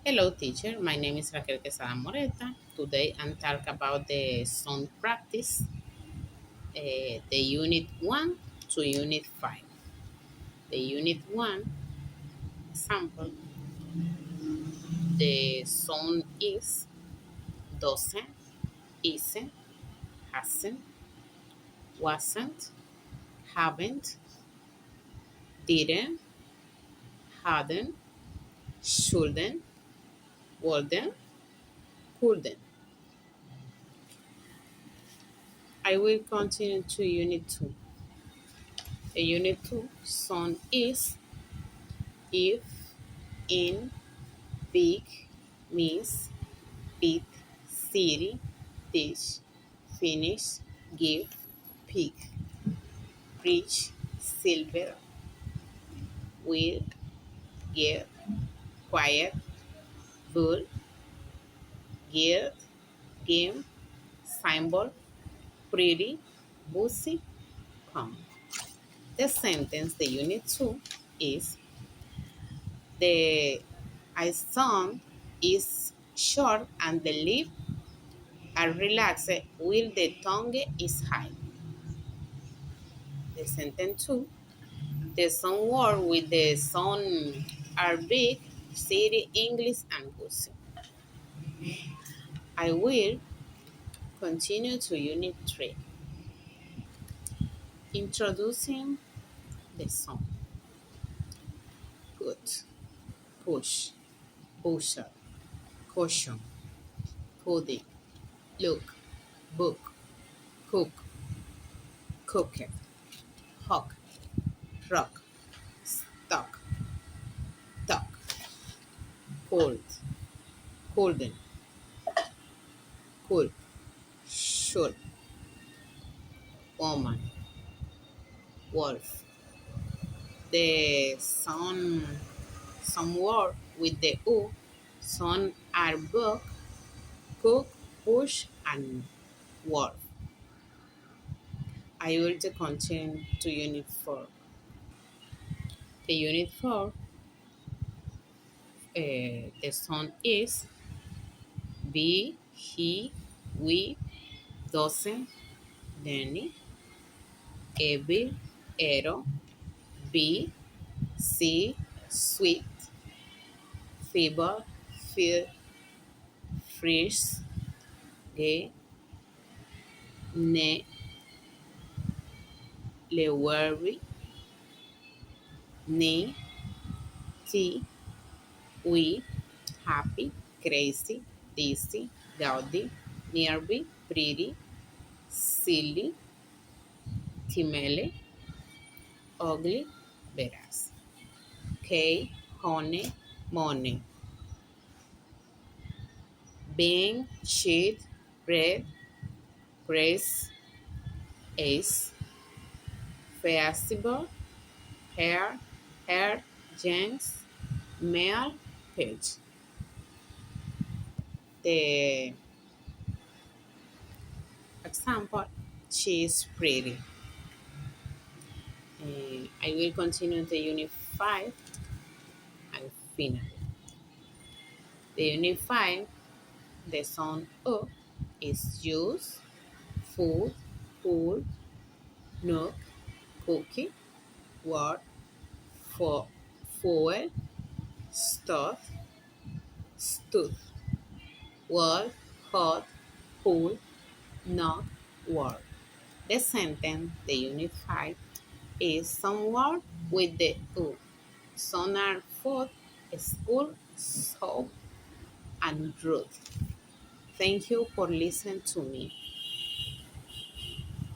Hello, teacher. My name is Raquel Quesada Moreta. Today I'm talking about the sound practice, the unit 1 to unit 5. The unit 1 example, the sound is doesn't, isn't, hasn't, wasn't, haven't, didn't, hadn't, shouldn't, wouldn't, couldn't. I will continue to unit 2. The unit 2 sound is if, in, big, miss, beat, city, dish, finish, give, pig, rich, silver, will, give, quiet, bull, guild, game, symbol, pretty, bossy, come. The sentence, the unit 2, is the I song is short and the lip are relaxed while the tongue is high. The sentence 2, the song word with the sound are big, city, English, and goosey. I will continue to unit 3. Introducing the song. Put, push, pusher, caution, pudding, look, book, cook, cooker, hawk, rock, stock, talk, cold, golden, cool, should, woman, wolf. The some word with the U, some are book, cook, push, and wolf. I will to continue to unit 4. The unit 4, the song is be, he, we, doesn't, Danny, Evil, Ero, be, see, sweet, feeble, fear, freeze, gay, ne, lewery, ne, tea, we, happy, crazy, dizzy, gaudy, nearby, pretty, silly, timele, ugly, veras. K, honey, money. Being, sheet, bread, grace, ace, festival, hair, hair, James, male, page. The example, she is pretty. I will continue the unit 5 and finally. The unit 5, the sound O is juice, food, pool, nook, cookie, word, for, fuel, stuff, stood, wall, hot, pool, knock, word. The sentence, the unit 5, is some word with the U. Some are food, school, soap, and root. Thank you for listening to me.